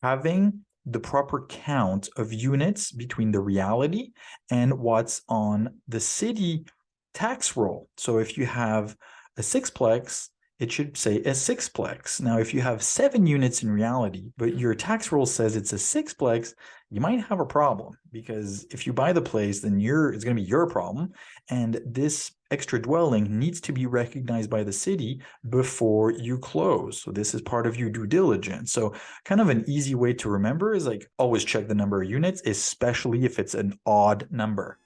having the proper count of units between the reality and what's on the city tax roll. So if you have a sixplex, it should say a sixplex. Now, if you have 7 units in reality, but your tax roll says it's a sixplex, you might have a problem, because if you buy the place, then it's going to be your problem. And this extra dwelling needs to be recognized by the city before you close. So this is part of your due diligence. So kind of an easy way to remember is like always check the number of units, especially if it's an odd number.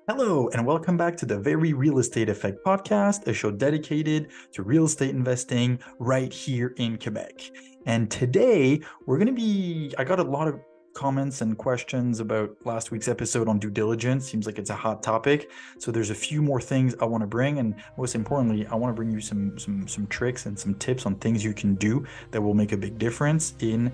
Hello, and welcome back to the Very Real Estate Effect podcast, a show dedicated to real estate investing right here in Quebec. And today I got a lot of comments and questions about last week's episode on due diligence. Seems like it's a hot topic. So there's a few more things I want to bring. And most importantly, I want to bring you some tricks and some tips on things you can do that will make a big difference in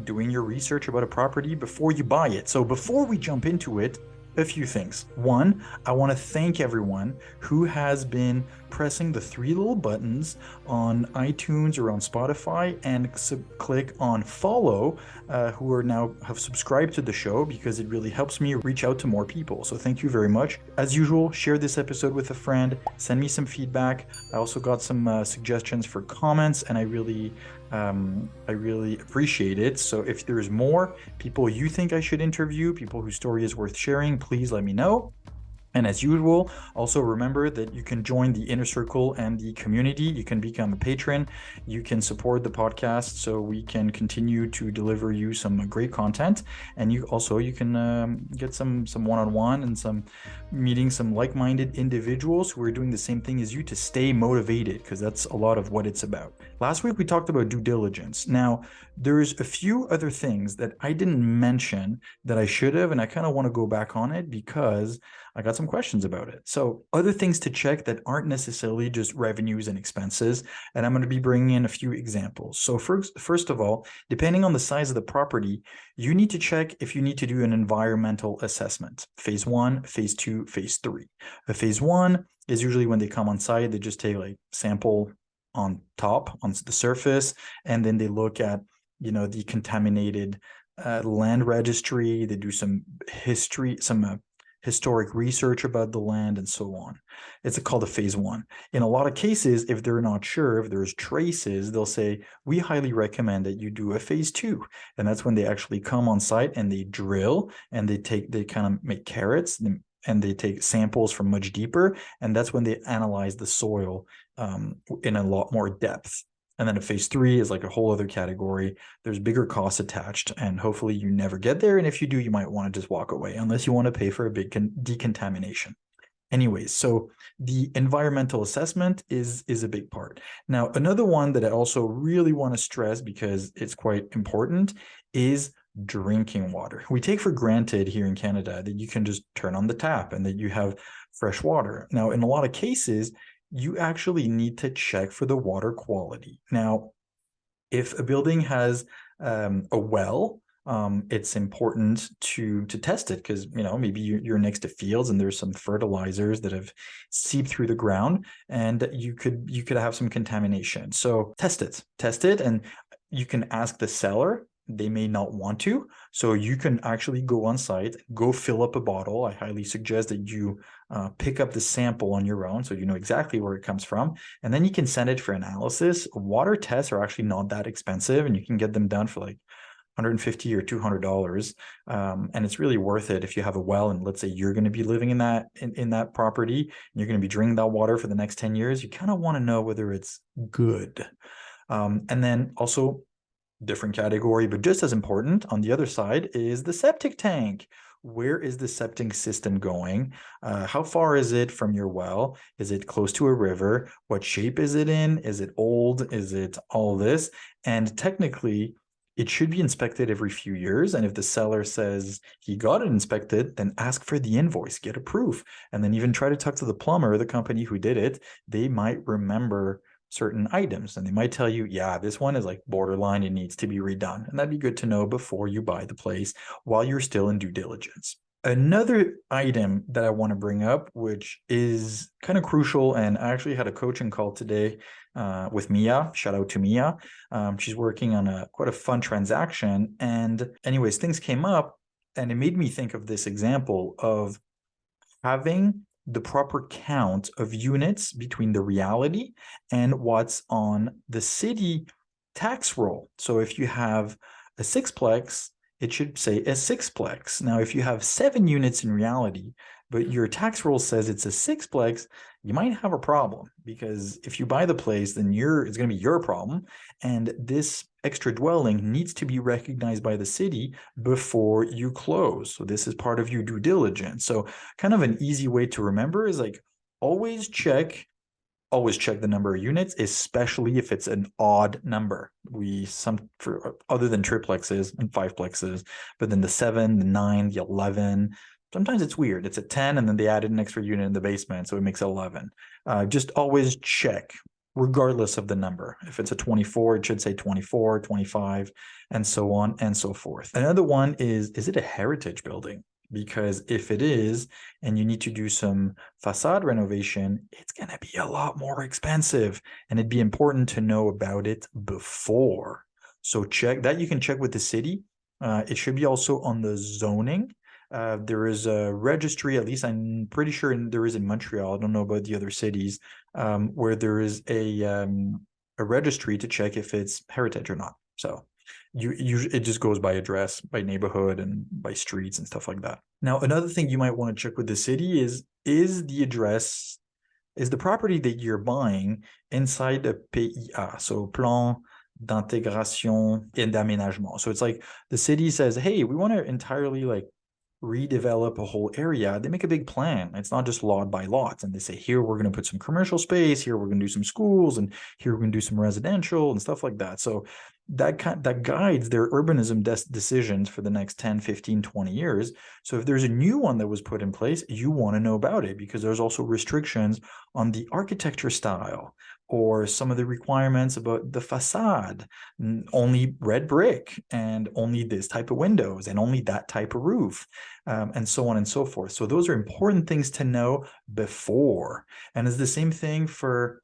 doing your research about a property before you buy it. So before we jump into it, a few things. One, I want to thank everyone who has been pressing the 3 little buttons on iTunes or on Spotify and click on follow, who are now have subscribed to the show, because it really helps me reach out to more people. So thank you very much. As usual, share this episode with a friend, send me some feedback. I also got some suggestions for comments, and I really appreciate it. So if there's more people you think I should interview, people whose story is worth sharing, please let me know. And as usual, also remember that you can join the inner circle and the community. You can become a patron. You can support the podcast so we can continue to deliver you some great content. And you can get some one-on-one and meeting some like-minded individuals who are doing the same thing as you to stay motivated, because that's a lot of what it's about. Last week we talked about due diligence. Now, there's a few other things that I didn't mention that I should have, and I kind of want to go back on it because I got some questions about it. So other things to check that aren't necessarily just revenues and expenses, and I'm going to be bringing in a few examples. So first of all, depending on the size of the property, you need to check if you need to do an environmental assessment. Phase 1, phase 2, phase 3. A phase 1 is usually when they come on site, they just take like sample on top, on the surface, and then they look at, the contaminated land registry. They do some historic research about the land and so on. It's called a phase 1. In a lot of cases, if they're not sure, if there's traces, they'll say, we highly recommend that you do a phase 2. And that's when they actually come on site and they drill and they kind of make carrots and they take samples from much deeper. And that's when they analyze the soil in a lot more depth. And then a phase 3 is like a whole other category. There's bigger costs attached, and hopefully you never get there. And if you do, you might want to just walk away, unless you want to pay for a big decontamination. Anyways, so the environmental assessment is a big part. Now, another one that I also really want to stress, because it's quite important, is drinking water. We take for granted here in Canada that you can just turn on the tap and that you have fresh water. Now, in a lot of cases, you actually need to check for the water quality. Now, if a building has a well, it's important to test it, because maybe you're next to fields and there's some fertilizers that have seeped through the ground, and you could have some contamination. So test it, and you can ask the seller. They may not want to, so you can actually go on site, go fill up a bottle. I highly suggest that you pick up the sample on your own so you know exactly where it comes from, and then you can send it for analysis. Water tests are actually not that expensive, and you can get them done for like $150 or $200, and it's really worth it if you have a well, and let's say you're going to be living in that property, and you're going to be drinking that water for the next 10 years. You kind of want to know whether it's good. And then also, different category, but just as important, on the other side is the septic tank. Where is the septic system going? How far is it from your well? Is it close to a river? What shape is it in? Is it old? Is it all this? And technically, it should be inspected every few years. And if the seller says he got it inspected, then ask for the invoice, get a proof, and then even try to talk to the plumber or the company who did it. They might remember certain items and they might tell you, yeah, this one is like borderline, it needs to be redone. And that'd be good to know before you buy the place while you're still in due diligence. Another item that I want to bring up, which is kind of crucial, and I actually had a coaching call today with Mia. Shout out to Mia. She's working on quite a fun transaction. And anyways, things came up and it made me think of this example of having the proper count of units between the reality and what's on the city tax roll. So if you have a sixplex, it should say a sixplex. Now, if you have 7 units in reality, but your tax roll says it's a sixplex, you might have a problem, because if you buy the place, then it's going to be your problem. And this extra dwelling needs to be recognized by the city before you close. So this is part of your due diligence. So kind of an easy way to remember is like always check the number of units, especially if it's an odd number. Other than triplexes and fiveplexes, but then the 7, the 9, the 11, sometimes it's weird. It's a 10 and then they added an extra unit in the basement, so it makes 11. Just always check, regardless of the number. If it's a 24, it should say 24, 25, and so on and so forth. Another one is it a heritage building? Because if it is, and you need to do some facade renovation, it's going to be a lot more expensive, and it'd be important to know about it before. So check that. You can check with the city. It should be also on the zoning. There is a registry, at least I'm pretty sure there is in Montreal. I don't know about the other cities, where there is a registry to check if it's heritage or not. So it just goes by address, by neighborhood, and by streets and stuff like that. Now, another thing you might want to check with the city is the property that you're buying inside a PIA, so Plan d'Intégration et d'Aménagement. So it's like the city says, hey, we want to entirely like redevelop a whole area. They make a big plan. It's not just lot by lot. And they say, here we're going to put some commercial space, here we're going to do some schools, and here we're going to do some residential and stuff like that. So that guides their urbanism decisions for the next 10, 15, 20 years. So if there's a new one that was put in place, you want to know about it, because there's also restrictions on the architecture style or some of the requirements about the facade, only red brick and only this type of windows and only that type of roof, and so on and so forth. So those are important things to know before. And it's the same thing for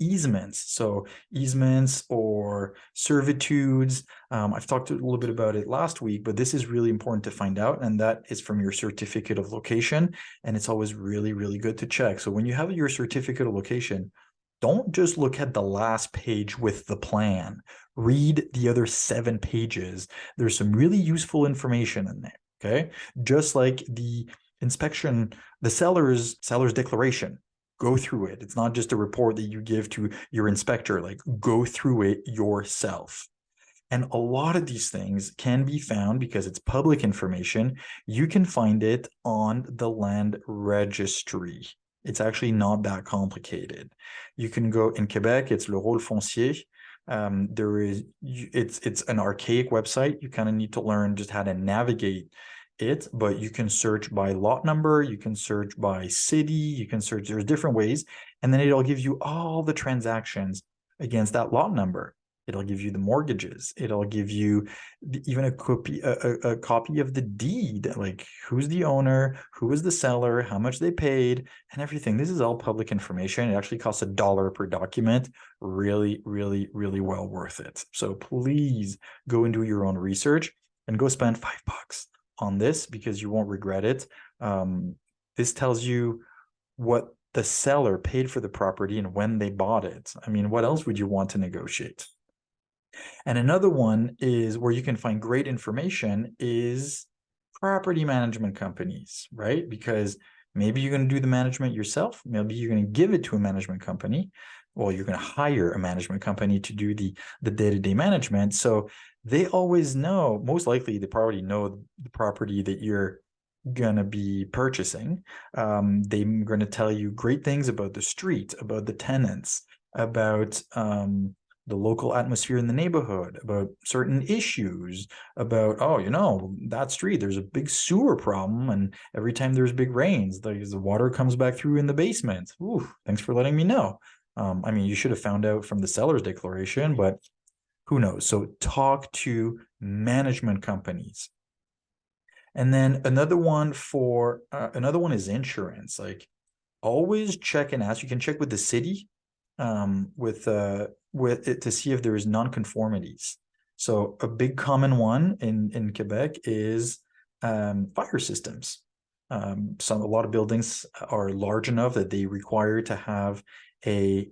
easements. So easements or servitudes. I've talked a little bit about it last week, but this is really important to find out, and that is from your certificate of location. And it's always really, really good to check. So when you have your certificate of location, don't just look at the last page with the plan. Read the other 7 pages. There's some really useful information in there. Okay, just like the inspection, the seller's declaration. Go through it. It's not just a report that you give to your inspector. Like, go through it yourself. And a lot of these things can be found, because it's public information. You can find it on the land registry. It's actually not that complicated. You can go in Quebec, it's Le Rôle Foncier. It's an archaic website. You kind of need to learn just how to navigate it, but you can search by lot number, you can search by city, you can search, there's different ways, and then it'll give you all the transactions against that lot number. It'll give you the mortgages. It'll give you even a copy of the deed, like who's the owner, who is the seller, how much they paid, and everything. This is all public information. It actually costs $1 per document. Really, really, really well worth it. So please go and do your own research and go spend $5 on this, because you won't regret it. This tells you what the seller paid for the property and when they bought it. I mean, what else would you want to negotiate? And another one is where you can find great information is property management companies, right? Because maybe you're going to do the management yourself. Maybe you're going to give it to a management company. Well, you're going to hire a management company to do the day-to-day management. So they always know, most likely they probably know the property that you're going to be purchasing. They're going to tell you great things about the street, about the tenants, about the local atmosphere in the neighborhood, about certain issues, about, oh, that street, there's a big sewer problem, and every time there's big rains, the water comes back through in the basement. Ooh, thanks for letting me know. I mean, you should have found out from the seller's declaration, but who knows? So talk to management companies. And then another one is insurance. Like, always check and ask. You can check with the city, with it to see if there is nonconformities. So a big common one in Quebec is fire systems. A lot of buildings are large enough that they require to have a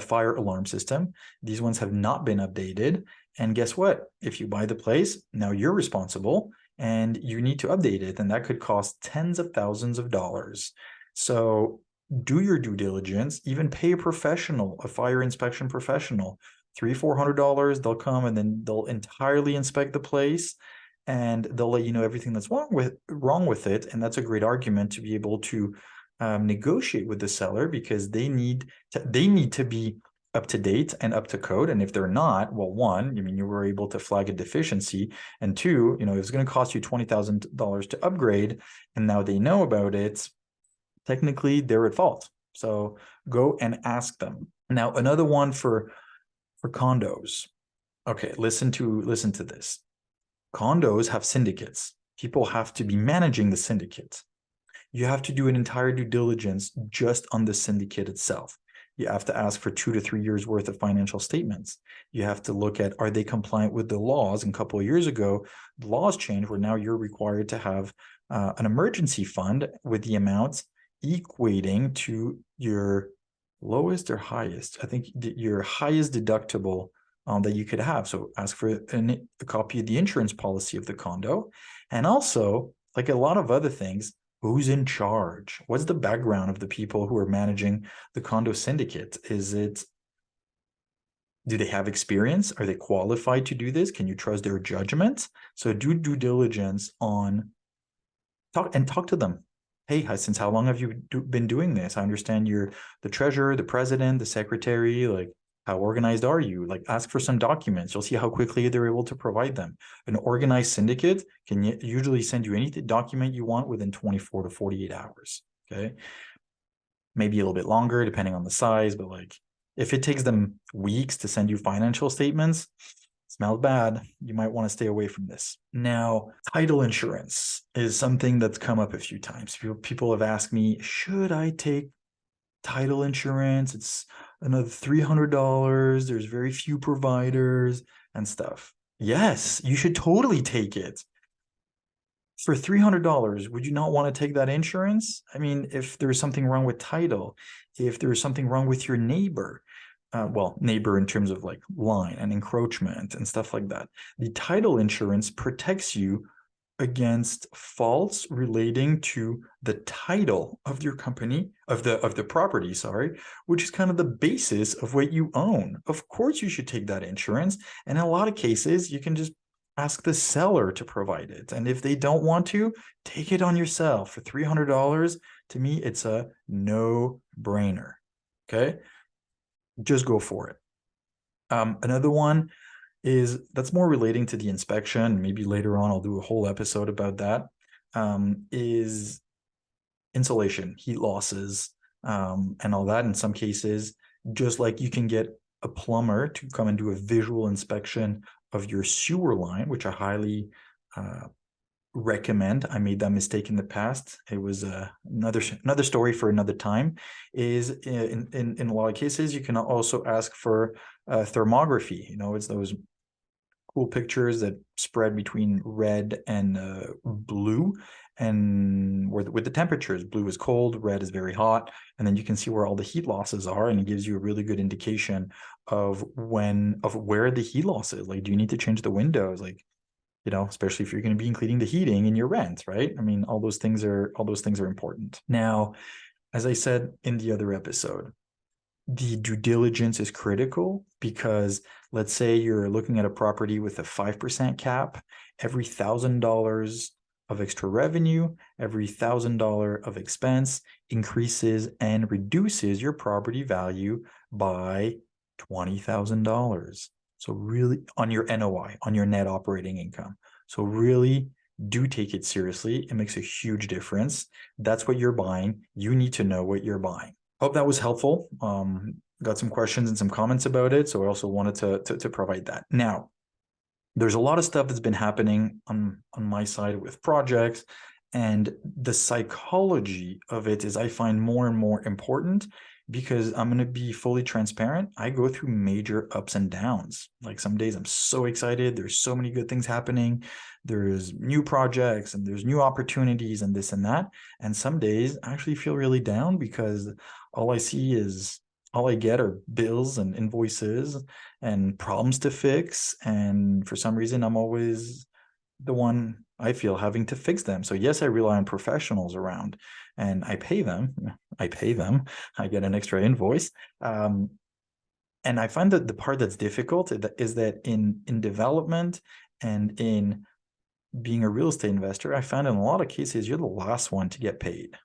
fire alarm system. These ones have not been updated. And guess what? If you buy the place, now you're responsible and you need to update it. And that could cost tens of thousands of dollars. So do your due diligence, even pay a professional, a fire inspection professional, $300-400. They'll come and then they'll entirely inspect the place, and they'll let you know everything that's wrong with it. And that's a great argument to be able to negotiate with the seller, because they need to be up to date and up to code. And if they're not, well, one, I mean, you were able to flag a deficiency, and two, if it's going to cost you $20,000 to upgrade, and now they know about it, technically they're at fault. So go and ask them. Now, another one for condos. Okay, listen to this. Condos have syndicates. People have to be managing the syndicate. You have to do an entire due diligence just on the syndicate itself. You have to ask for 2 to 3 years worth of financial statements. You have to look at, are they compliant with the laws? And a couple of years ago, the laws changed where now you're required to have an emergency fund with the amounts equating to your lowest or highest. I think your highest deductible that you could have. So ask for a copy of the insurance policy of the condo. And also, like a lot of other things, who's in charge? What's the background of the people who are managing the condo syndicate? Do they have experience? Are they qualified to do this? Can you trust their judgment? So do due diligence on talk to them. Hey, since how long have you been doing this? I understand you're the treasurer, the president, the secretary. Like, how organized are you? Like, ask for some documents. You'll see how quickly they're able to provide them. An organized syndicate can usually send you any document you want within 24 to 48 hours. Okay. Maybe a little bit longer depending on the size, but like, if it takes them weeks to send you financial statements, smells bad. You might want to stay away from this. Now, title insurance is something that's come up a few times. People have asked me, should I take title insurance? It's another $300. There's very few providers and stuff. Yes, you should totally take it. For $300, would you not want to take that insurance? I mean, if there's something wrong with title, if there's something wrong with your neighbor, neighbor in terms of like line and encroachment and stuff like that, the title insurance protects you against faults relating to the title of your company, of the property, sorry, which is kind of the basis of what you own. Of course, you should take that insurance. And in a lot of cases, you can just ask the seller to provide it. And if they don't want to, take it on yourself. For $300, to me, it's a no-brainer. Okay? Just go for it. Another one that's more relating to the inspection. Maybe later on I'll do a whole episode about that. Is insulation, heat losses, and all that. In some cases, just like you can get a plumber to come and do a visual inspection of your sewer line, which I highly recommend. I made that mistake in the past. It was another story for another time. Is in a lot of cases, you can also ask for thermography. It's those cool pictures that spread between red and blue, and with the temperatures, blue is cold, red is very hot, and then you can see where all the heat losses are, and it gives you a really good indication of where the heat loss is. Like, do you need to change the windows? Like, especially if you're going to be including the heating in your rent, right? I mean, all those things are important. Now, as I said in the other episode, the due diligence is critical, because let's say you're looking at a property with a 5% cap. Every $1,000 of extra revenue, every $1,000 of expense increases and reduces your property value by $20,000. So really, on your NOI, on your net operating income. So really do take it seriously. It makes a huge difference. That's what you're buying. You need to know what you're buying. Hope that was helpful. Got some questions and some comments about it. So I also wanted to provide that. Now, there's a lot of stuff that's been happening on my side with projects, and the psychology of it is I find more and more important, because I'm going to be fully transparent. I go through major ups and downs. Like some days I'm so excited. There's so many good things happening. There's new projects and there's new opportunities and this and that. And some days I actually feel really down because all I get are bills and invoices and problems to fix. And for some reason, I'm always the one, I feel, having to fix them. So yes, I rely on professionals around, and I pay them. I get an extra invoice. And I find that the part that's difficult is that in development and in being a real estate investor, I found in a lot of cases, you're the last one to get paid.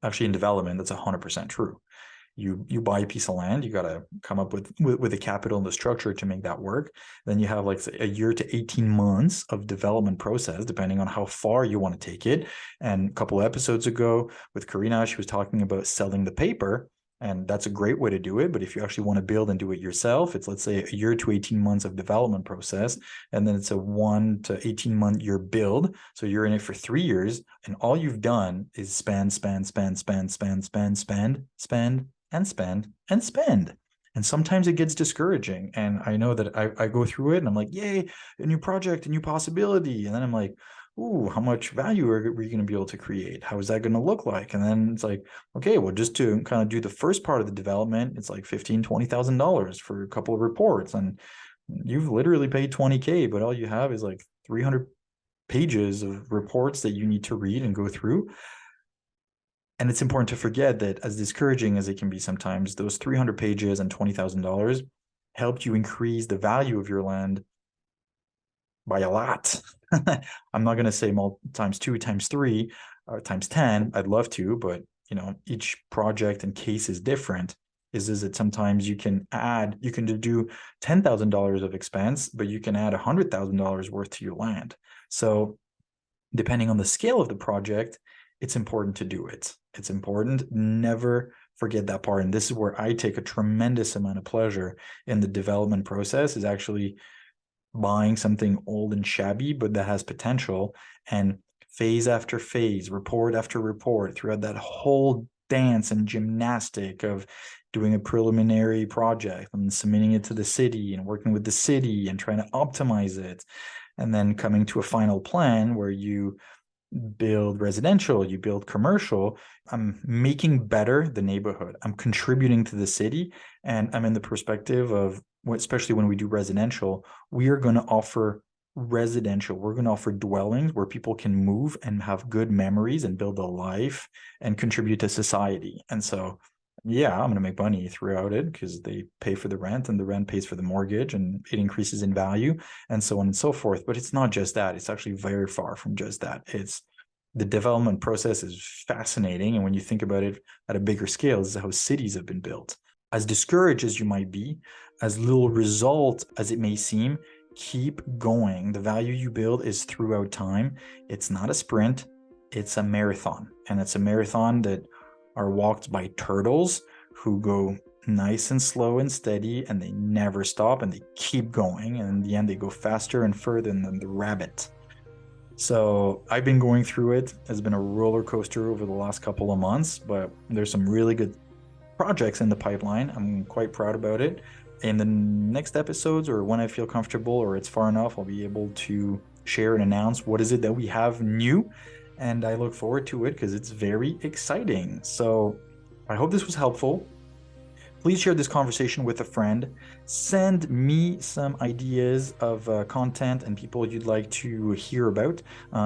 Actually, in development, that's 100% true. You buy a piece of land, you got to come up with the capital and the structure to make that work. Then you have like a year to 18 months of development process, depending on how far you want to take it. And a couple of episodes ago with Karina, she was talking about selling the paper, and that's a great way to do it. But if you actually want to build and do it yourself, it's, let's say, a year to 18 months of development process, and then it's a 1 to 18 month year build. So you're in it for 3 years, and all you've done is spend, and spend. And sometimes it gets discouraging. And I know that I go through it and I'm like, yay, a new project, a new possibility. And then I'm like, ooh, how much value are we going to be able to create? How is that going to look like? And then it's like, okay, well, just to kind of do the first part of the development, it's like $15,000, $20,000 for a couple of reports. And you've literally paid 20K, but all you have is like 300 pages of reports that you need to read and go through. And it's important to forget that, as discouraging as it can be sometimes, those 300 pages and $20,000 helped you increase the value of your land by a lot. I'm not going to say times 2, times 3, or times 10. I'd love to, but each project and case is different. Is that sometimes you can do $10,000 of expense, but you can add $100,000 worth to your land. So depending on the scale of the project, it's important to do it. It's important. Never forget that part. And this is where I take a tremendous amount of pleasure in the development process, is actually buying something old and shabby, but that has potential, and phase after phase, report after report, throughout that whole dance and gymnastic of doing a preliminary project and submitting it to the city and working with the city and trying to optimize it, and then coming to a final plan where you build residential, you build commercial. I'm making better the neighborhood. I'm contributing to the city, and I'm in the perspective of, especially when we do residential, we are going to offer residential. We're going to offer dwellings where people can move and have good memories and build a life and contribute to society. And so, yeah, I'm going to make money throughout it because they pay for the rent and the rent pays for the mortgage and it increases in value and so on and so forth. But it's not just that. It's actually very far from just that. It's the development process is fascinating. And when you think about it at a bigger scale, this is how cities have been built. As discouraged as you might be, as little result as it may seem, keep going. The value you build is throughout time. It's not a sprint, it's a marathon. And it's a marathon that are walked by turtles who go nice and slow and steady, and they never stop and they keep going. And in the end, they go faster and further than the rabbit. So I've been going through it. It's been a roller coaster over the last couple of months, but there's some really good projects in the pipeline. I'm quite proud about it. In the next episodes, or when I feel comfortable or it's far enough, I'll be able to share and announce what is it that we have new. And I look forward to it because it's very exciting. So I hope this was helpful. Please share this conversation with a friend. Send me some ideas of content and people you'd like to hear about,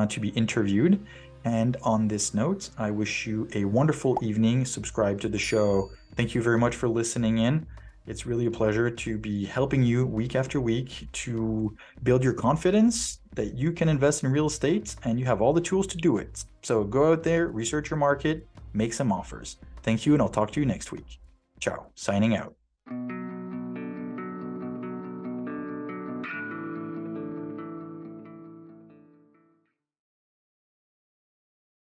to be interviewed. And on this note, I wish you a wonderful evening. Subscribe to the show. Thank you very much for listening in. It's really a pleasure to be helping you week after week to build your confidence that you can invest in real estate, and you have all the tools to do it. So go out there, research your market, make some offers. Thank you, and I'll talk to you next week. Ciao. Signing out.